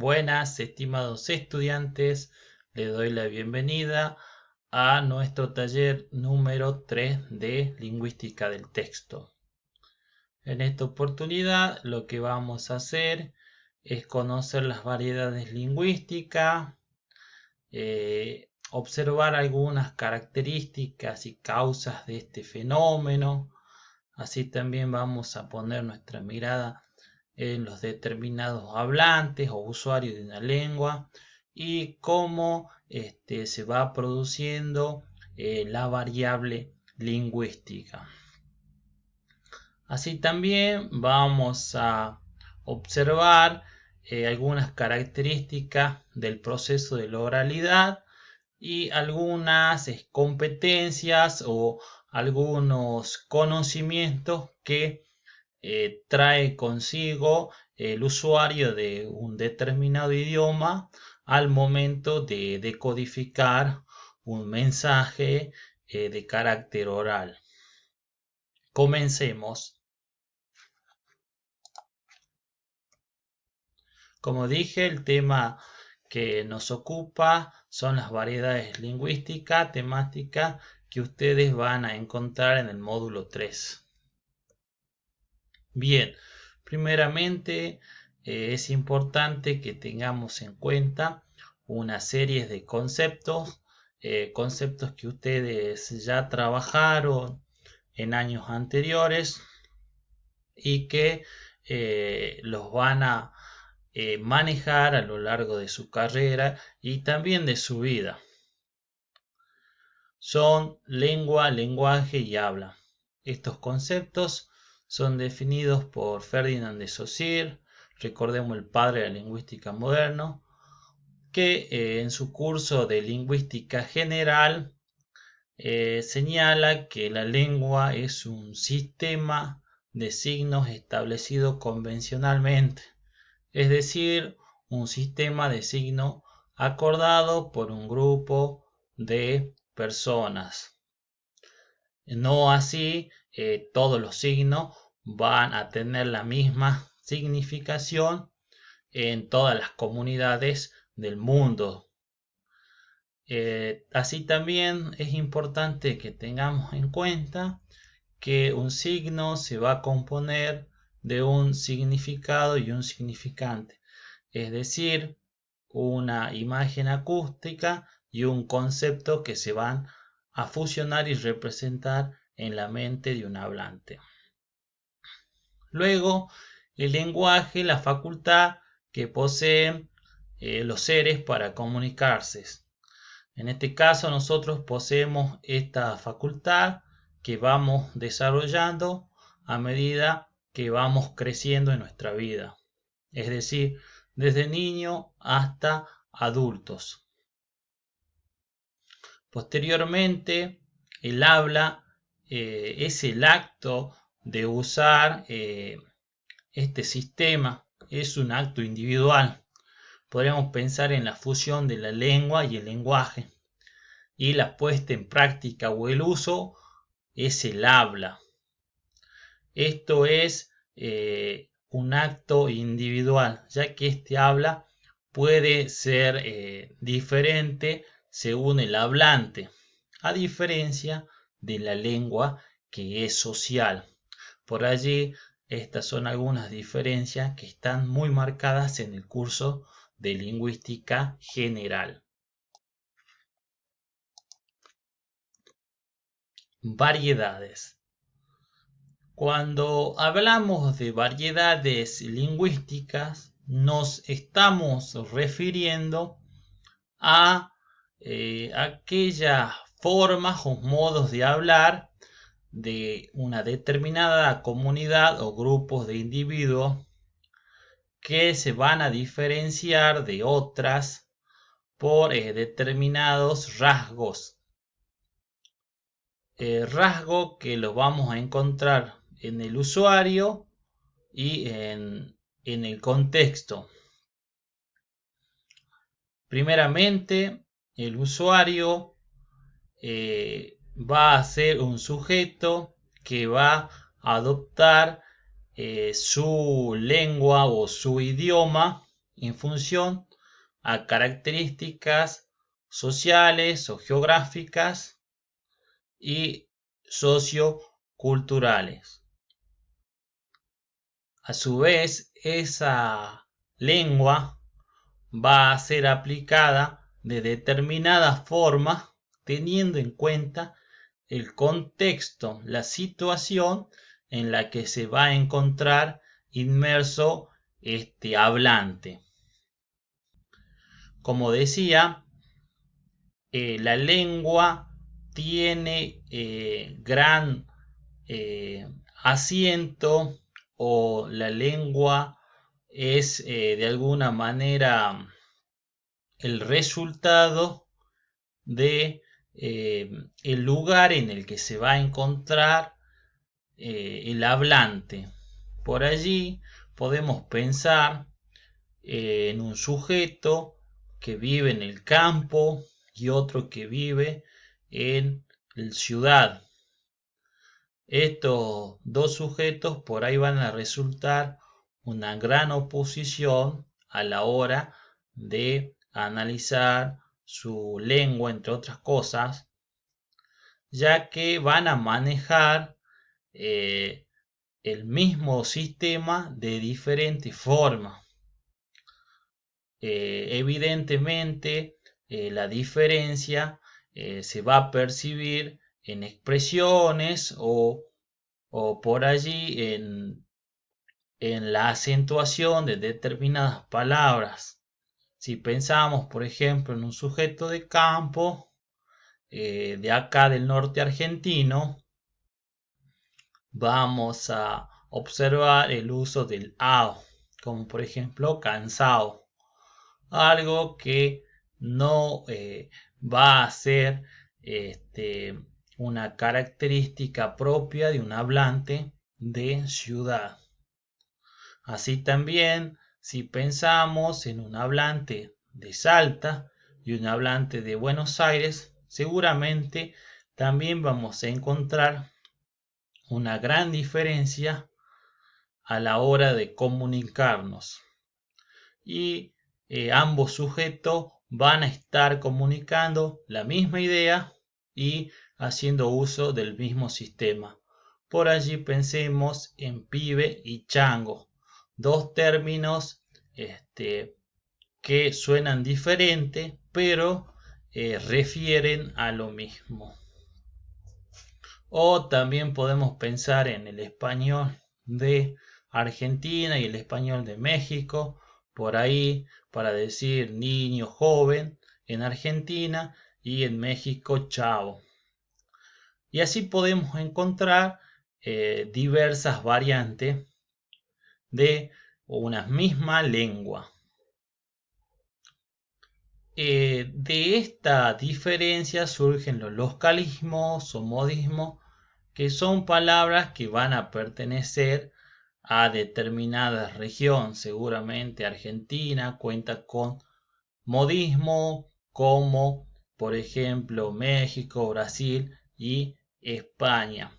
Buenas, estimados estudiantes, les doy la bienvenida a nuestro taller número 3 de Lingüística del Texto. En esta oportunidad lo que vamos a hacer es conocer las variedades lingüísticas, observar algunas características y causas de este fenómeno. Así también vamos a poner nuestra mirada en los determinados hablantes o usuarios de una lengua y cómo se va produciendo la variable lingüística. Así también vamos a observar algunas características del proceso de la oralidad y algunas competencias o algunos conocimientos que trae consigo el usuario de un determinado idioma al momento de decodificar un mensaje de carácter oral. Comencemos. Como dije, el tema que nos ocupa son las variedades lingüísticas temáticas que ustedes van a encontrar en el módulo 3. Bien, primeramente es importante que tengamos en cuenta una serie de conceptos, conceptos que ustedes ya trabajaron en años anteriores y que los van a manejar a lo largo de su carrera y también de su vida. Son lengua, lenguaje y habla. Estos conceptos son definidos por Ferdinand de Saussure, recordemos el padre de la lingüística moderna, que en su curso de lingüística general señala que la lengua es un sistema de signos establecido convencionalmente, es decir, un sistema de signos acordado por un grupo de personas. No así todos los signos van a tener la misma significación en todas las comunidades del mundo. Así también es importante que tengamos en cuenta que un signo se va a componer de un significado y un significante, es decir, una imagen acústica y un concepto que se van a fusionar y representar en la mente de un hablante. Luego, el lenguaje, la facultad que poseen los seres para comunicarse. En este caso, nosotros poseemos esta facultad que vamos desarrollando a medida que vamos creciendo en nuestra vida, es decir, desde niño hasta adultos. Posteriormente, el habla es el acto de usar este sistema, es un acto individual. Podríamos pensar en la fusión de la lengua y el lenguaje, y la puesta en práctica o el uso es el habla. Esto es un acto individual, ya que este habla puede ser diferente según el hablante, a diferencia de la lengua que es social. Por allí, estas son algunas diferencias que están muy marcadas en el curso de lingüística general. Variedades. Cuando hablamos de variedades lingüísticas, nos estamos refiriendo a aquellas formas o modos de hablar de una determinada comunidad o grupos de individuos que se van a diferenciar de otras por determinados rasgos. Rasgos que los vamos a encontrar en el usuario y en el contexto. Primeramente, el usuario va a ser un sujeto que va a adoptar su lengua o su idioma en función a características sociales o geográficas y socioculturales. A su vez, esa lengua va a ser aplicada de determinada forma teniendo en cuenta el contexto, la situación en la que se va a encontrar inmerso este hablante. Como decía, la lengua tiene gran asiento, o la lengua es de alguna manera el resultado de el lugar en el que se va a encontrar el hablante. Por allí podemos pensar en un sujeto que vive en el campo y otro que vive en la ciudad. Estos dos sujetos por ahí van a resultar una gran oposición a la hora de analizar su lengua, entre otras cosas, ya que van a manejar el mismo sistema de diferente forma. Evidentemente, la diferencia se va a percibir en expresiones o por allí en la acentuación de determinadas palabras. Si pensamos, por ejemplo, en un sujeto de campo, de acá del norte argentino, vamos a observar el uso del ao, como por ejemplo cansado, algo que no va a ser una característica propia de un hablante de ciudad. Así también, si pensamos en un hablante de Salta y un hablante de Buenos Aires, seguramente también vamos a encontrar una gran diferencia a la hora de comunicarnos. Y ambos sujetos van a estar comunicando la misma idea y haciendo uso del mismo sistema. Por allí pensemos en pibe y chango, dos términos que suenan diferente, pero refieren a lo mismo. O también podemos pensar en el español de Argentina y el español de México, por ahí para decir niño, joven en Argentina y en México chavo. Y así podemos encontrar diversas variantes de una misma lengua. De esta diferencia surgen los localismos o modismos, que son palabras que van a pertenecer a determinada región. Seguramente Argentina cuenta con modismo como por ejemplo México, Brasil y España.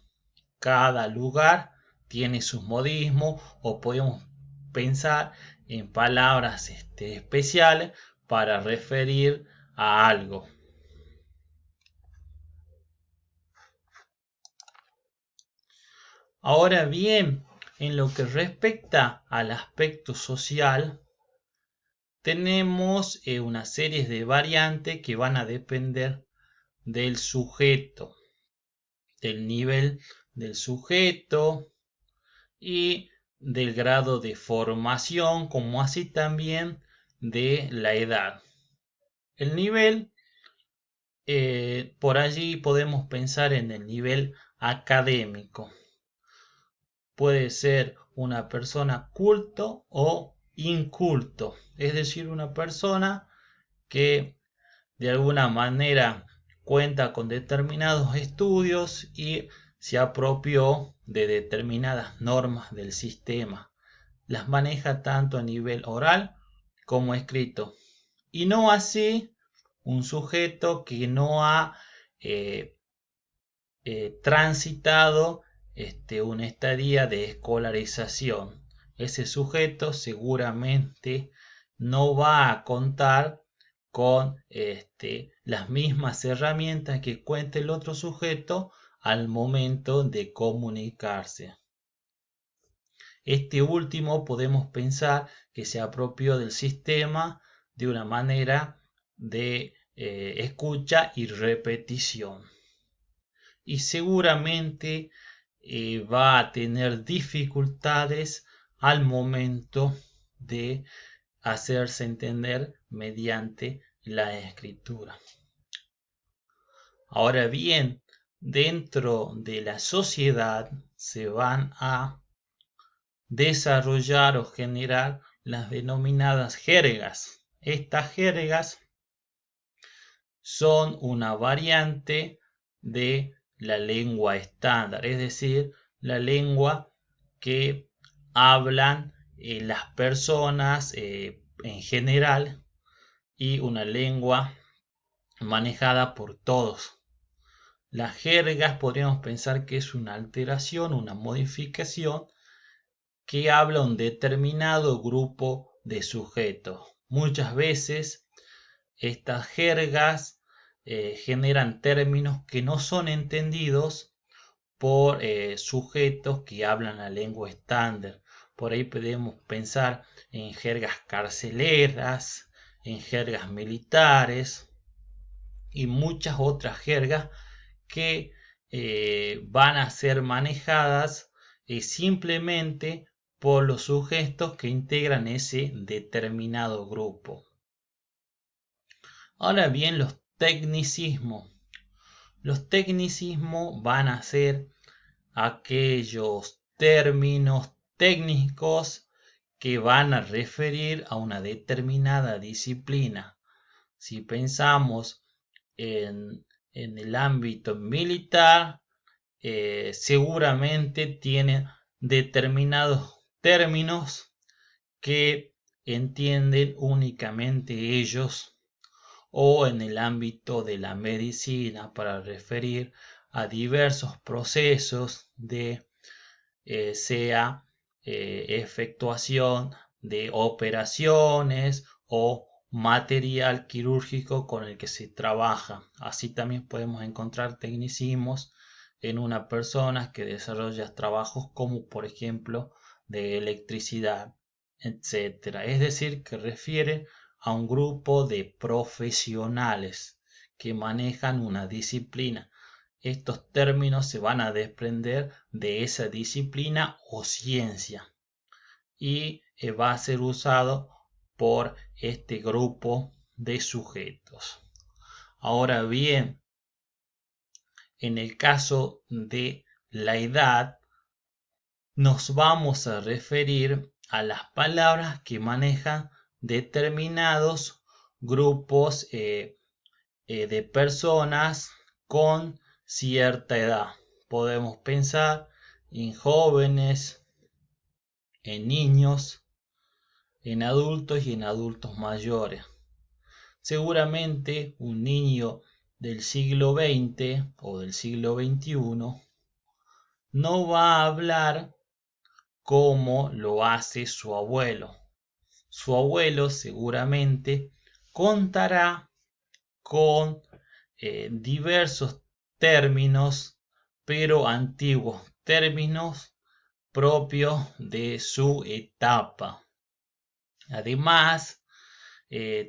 Cada lugar tiene sus modismos, o podemos pensar en palabras especiales para referir a algo. Ahora bien, en lo que respecta al aspecto social, tenemos una serie de variantes que van a depender del sujeto, del nivel del sujeto y del grado de formación, como así también de la edad. El nivel, por allí podemos pensar en el nivel académico. Puede ser una persona culto o inculto, es decir, una persona que de alguna manera cuenta con determinados estudios y se apropió de determinadas normas del sistema. Las maneja tanto a nivel oral como escrito. Y no así un sujeto que no ha transitado una estadía de escolarización. Ese sujeto seguramente no va a contar con las mismas herramientas que cuenta el otro sujeto al momento de comunicarse. Este último podemos pensar que se apropió del sistema de una manera de escucha y repetición. Y seguramente va a tener dificultades al momento de hacerse entender mediante la escritura. Ahora bien, dentro de la sociedad se van a desarrollar o generar las denominadas jergas. Estas jergas son una variante de la lengua estándar, es decir, la lengua que hablan las personas en general y una lengua manejada por todos. Las jergas podríamos pensar que es una alteración, una modificación que habla un determinado grupo de sujetos. Muchas veces estas jergas generan términos que no son entendidos por sujetos que hablan la lengua estándar. Por ahí podemos pensar en jergas carceleras, en jergas militares y muchas otras jergas que van a ser manejadas simplemente por los sujetos que integran ese determinado grupo. Ahora bien, los tecnicismos. Los tecnicismos van a ser aquellos términos técnicos que van a referir a una determinada disciplina. Si pensamos en el ámbito militar, seguramente tienen determinados términos que entienden únicamente ellos, o en el ámbito de la medicina para referir a diversos procesos de sea efectuación de operaciones o material quirúrgico con el que se trabaja. Así también podemos encontrar tecnicismos en una persona que desarrolla trabajos como por ejemplo de electricidad, etc. Es decir, que refiere a un grupo de profesionales que manejan una disciplina. Estos términos se van a desprender de esa disciplina o ciencia y va a ser usado por este grupo de sujetos. Ahora bien, en el caso de la edad, nos vamos a referir a las palabras que manejan determinados grupos de personas con cierta edad. Podemos pensar en jóvenes, en niños, en adultos y en adultos mayores. Seguramente un niño del siglo XX o del siglo XXI no va a hablar como lo hace su abuelo. Su abuelo seguramente contará con diversos términos, pero antiguos, términos propios de su etapa. Además,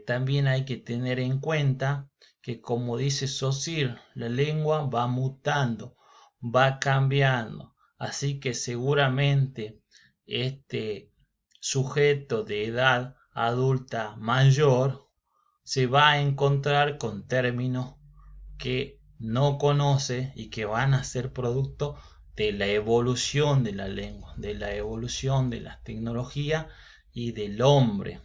también hay que tener en cuenta que, como dice Saussure, la lengua va mutando, va cambiando, así que seguramente este sujeto de edad adulta mayor se va a encontrar con términos que no conoce y que van a ser producto de la evolución de la lengua, de la evolución de la tecnología y del hombre.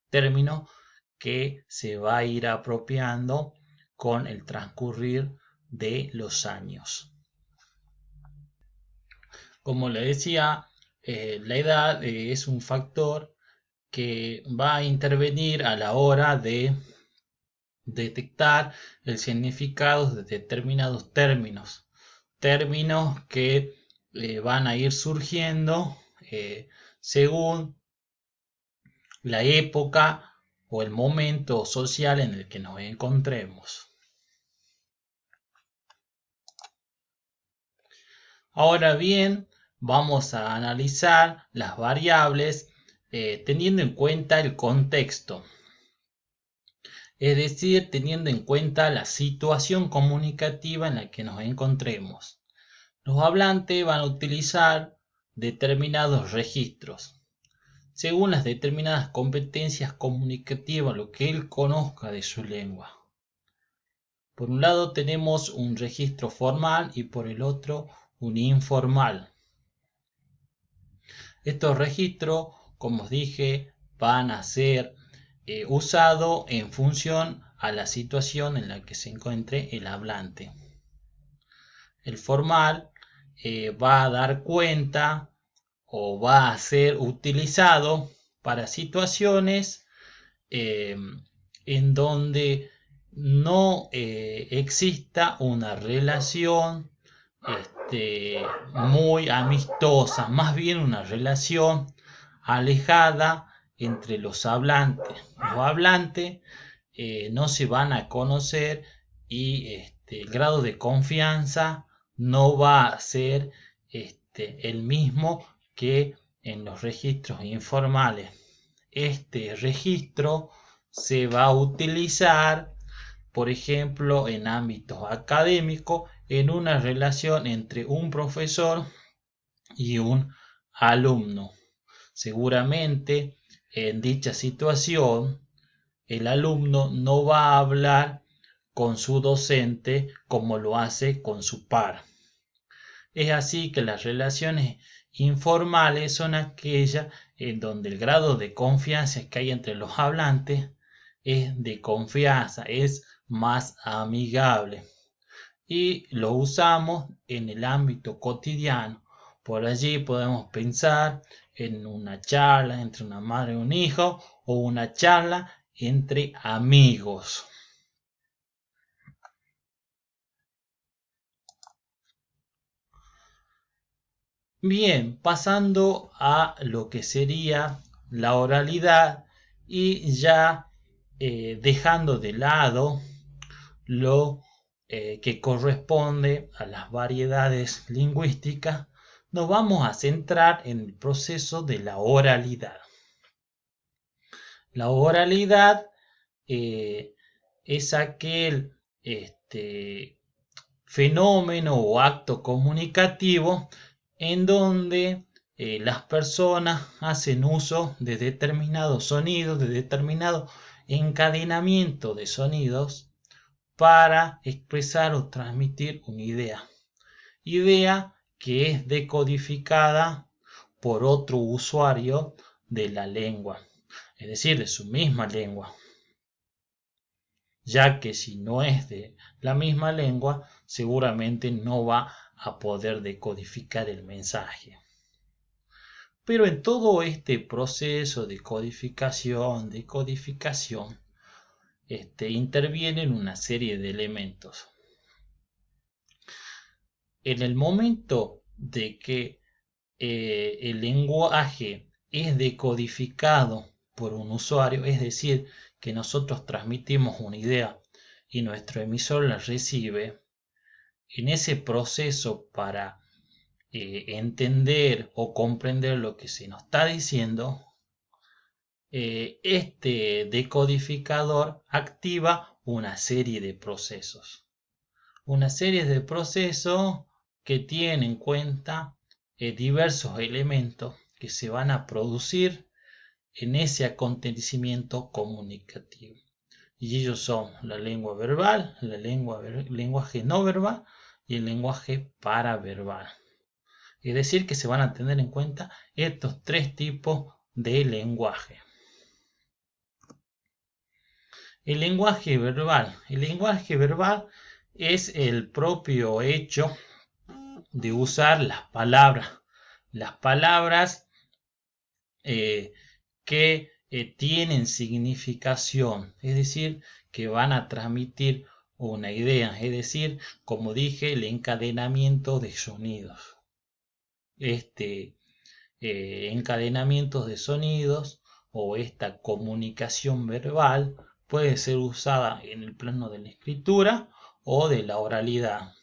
Término que se va a ir apropiando con el transcurrir de los años. Como le decía, la edad es un factor que va a intervenir a la hora de detectar el significado de determinados términos. Términos que van a ir surgiendo según la época o el momento social en el que nos encontremos. Ahora bien, vamos a analizar las variables teniendo en cuenta el contexto, es decir, teniendo en cuenta la situación comunicativa en la que nos encontremos. Los hablantes van a utilizar determinados registros, según las determinadas competencias comunicativas, lo que él conozca de su lengua. Por un lado tenemos un registro formal y por el otro un informal. Estos registros, como os dije, van a ser usados en función a la situación en la que se encuentre el hablante. El formal va a dar cuenta o va a ser utilizado para situaciones en donde no exista una relación muy amistosa, más bien una relación alejada entre los hablantes. Los hablantes no se van a conocer y el grado de confianza no va a ser el mismo que en los registros informales. Este registro se va a utilizar, por ejemplo, en ámbitos académicos, en una relación entre un profesor y un alumno. Seguramente en dicha situación el alumno no va a hablar con su docente como lo hace con su par. Es así que las relaciones informales son aquellas en donde el grado de confianza que hay entre los hablantes es de confianza, es más amigable. Y lo usamos en el ámbito cotidiano. Por allí podemos pensar en una charla entre una madre y un hijo o una charla entre amigos. Bien, pasando a lo que sería la oralidad y ya dejando de lado lo que corresponde a las variedades lingüísticas, nos vamos a centrar en el proceso de la oralidad. La oralidad es aquel fenómeno o acto comunicativo en donde las personas hacen uso de determinados sonidos, de determinado encadenamiento de sonidos para expresar o transmitir una idea que es decodificada por otro usuario de la lengua, es decir, de su misma lengua, ya que si no es de la misma lengua, seguramente no va a poder decodificar el mensaje. Pero en todo este proceso de codificación, intervienen una serie de elementos. En el momento de que el lenguaje es decodificado por un usuario, es decir, que nosotros transmitimos una idea y nuestro emisor la recibe, en ese proceso para entender o comprender lo que se nos está diciendo, este decodificador activa una serie de procesos. Una serie de procesos que tienen en cuenta diversos elementos que se van a producir en ese acontecimiento comunicativo. Y ellos son la lengua verbal, lenguaje no verbal y el lenguaje paraverbal. Es decir, que se van a tener en cuenta estos tres tipos de lenguaje. El lenguaje verbal. El lenguaje verbal es el propio hecho de usar las palabras. Las palabras que tienen significación, es decir, que van a transmitir una idea, es decir, como dije, el encadenamiento de sonidos. Encadenamientos de sonidos o esta comunicación verbal puede ser usada en el plano de la escritura o de la oralidad.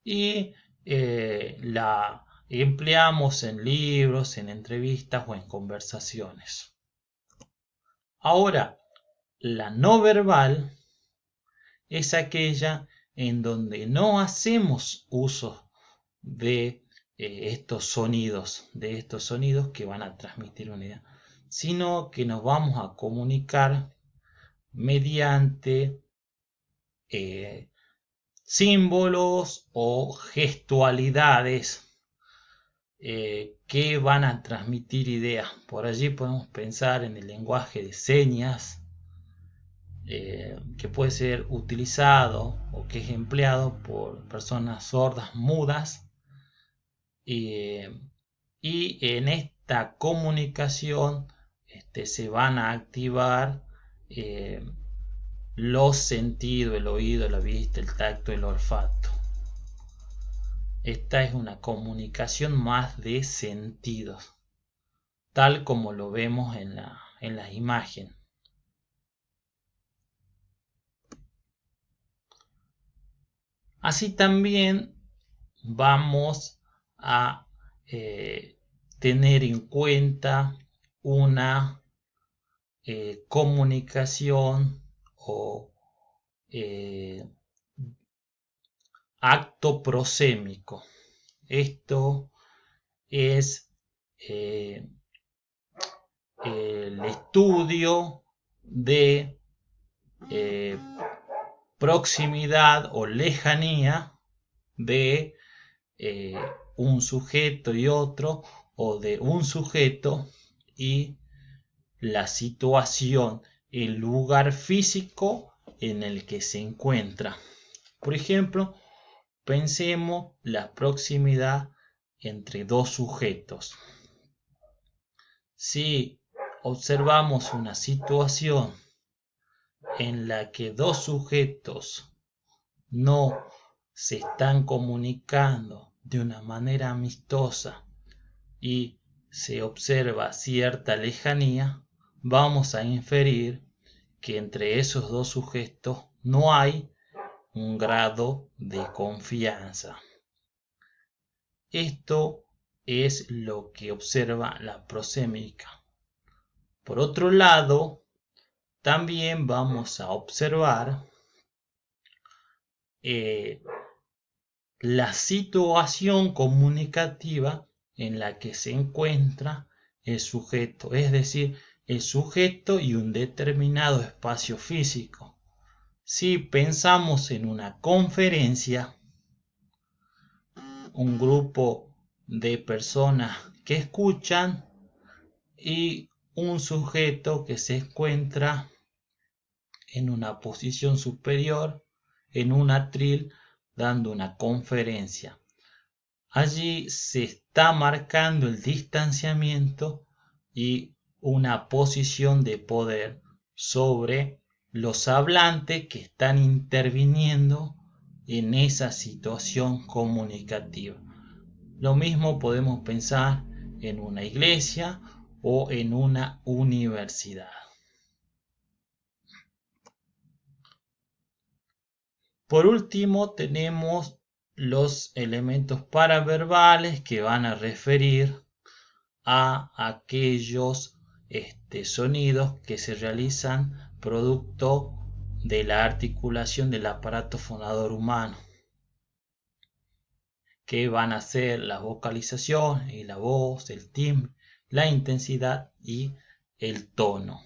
Y la empleamos en libros, en entrevistas o en conversaciones. Ahora, la no verbal es aquella en donde no hacemos uso de estos sonidos que van a transmitir una idea, sino que nos vamos a comunicar mediante símbolos o gestualidades que van a transmitir ideas. Por allí podemos pensar en el lenguaje de señas, que puede ser utilizado o que es empleado por personas sordas, mudas, y en esta comunicación se van a activar los sentidos, el oído, la vista, el tacto, el olfato. Esta es una comunicación más de sentidos, tal como lo vemos en la imagen. Así también vamos a tener en cuenta una comunicación o acto prosémico. Esto es el estudio de proximidad o lejanía de un sujeto y otro, o de un sujeto y la situación, el lugar físico en el que se encuentra. Por ejemplo, pensemos la proximidad entre dos sujetos. Si observamos una situación en la que dos sujetos no se están comunicando de una manera amistosa y se observa cierta lejanía, vamos a inferir que entre esos dos sujetos no hay un grado de confianza. Esto es lo que observa la prosémica. Por otro lado, también vamos a observar la situación comunicativa en la que se encuentra el sujeto, es decir, el sujeto y un determinado espacio físico. Si pensamos en una conferencia, un grupo de personas que escuchan y un sujeto que se encuentra en una posición superior, en un atril, dando una conferencia. Allí se está marcando el distanciamiento y una posición de poder sobre los hablantes que están interviniendo en esa situación comunicativa. Lo mismo podemos pensar en una iglesia o en una universidad. Por último, tenemos los elementos paraverbales que van a referir a aquellos sonidos que se realizan producto de la articulación del aparato fonador humano, que van a ser la vocalización y la voz, el timbre, la intensidad y el tono.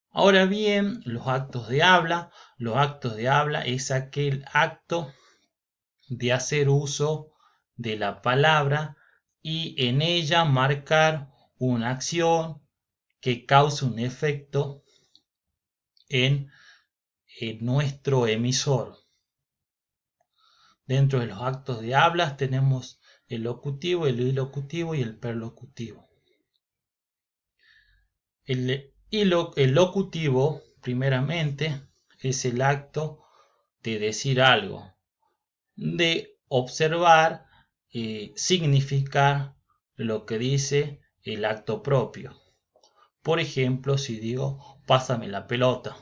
Ahora bien, los actos de habla es aquel acto de hacer uso de la palabra y en ella marcar una acción que cause un efecto en nuestro emisor. Dentro de los actos de habla tenemos el locutivo, el ilocutivo y el perlocutivo. El locutivo, primeramente, es el acto de decir algo, de observar y significar lo que dice el acto propio. Por ejemplo, si digo, pásame la pelota.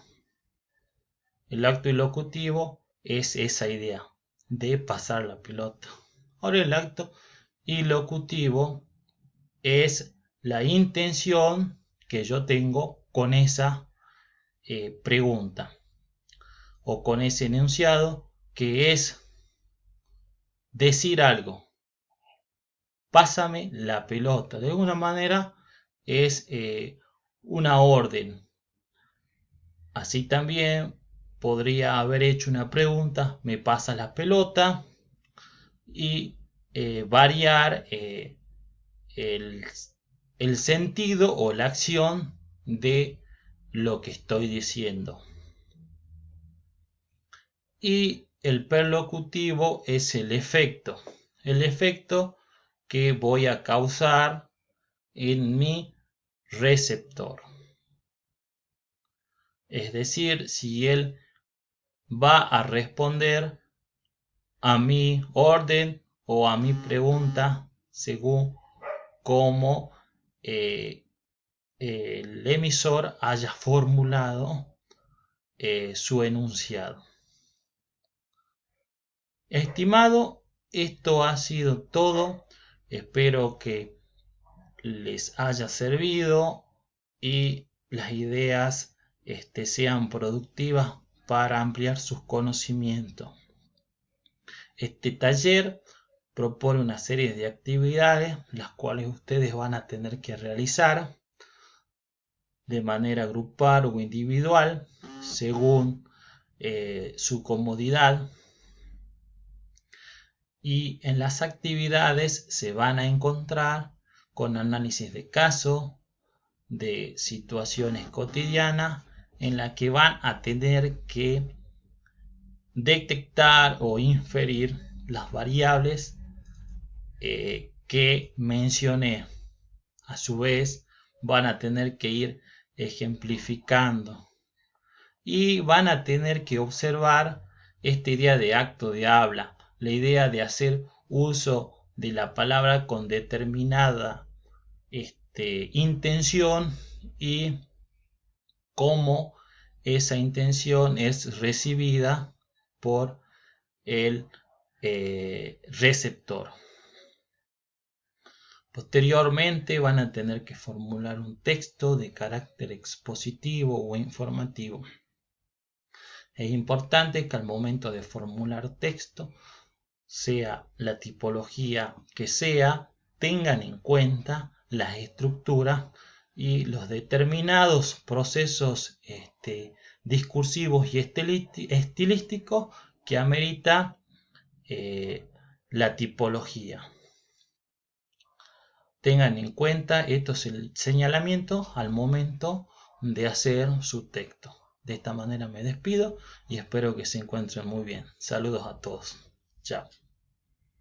El acto ilocutivo es esa idea de pasar la pelota. Ahora el acto ilocutivo es la intención que yo tengo con esa pregunta o con ese enunciado, que es decir algo. Pásame la pelota. De alguna manera es una orden. Así también podría haber hecho una pregunta, ¿me pasas la pelota? Y variar el sentido o la acción de lo que estoy diciendo. Y el perlocutivo es el efecto que voy a causar en mi receptor. Es decir, si él va a responder a mi orden o a mi pregunta según cómo el emisor haya formulado su enunciado. Estimado, esto ha sido todo. Espero que les haya servido y las ideas sean productivas para ampliar sus conocimientos. Este taller propone una serie de actividades las cuales ustedes van a tener que realizar de manera grupal o individual según su comodidad, y en las actividades se van a encontrar con análisis de caso, de situaciones cotidianas en las que van a tener que detectar o inferir las variables que mencioné. A su vez van a tener que ir ejemplificando y van a tener que observar esta idea de acto de habla, la idea de hacer uso de la palabra con determinada intención y cómo esa intención es recibida por el receptor. Posteriormente van a tener que formular un texto de carácter expositivo o informativo. Es importante que al momento de formular texto, sea la tipología que sea, tengan en cuenta las estructuras y los determinados procesos discursivos y estilísticos que amerita la tipología. Tengan en cuenta estos señalamientos al momento de hacer su texto. De esta manera me despido y espero que se encuentren muy bien. Saludos a todos. Chao.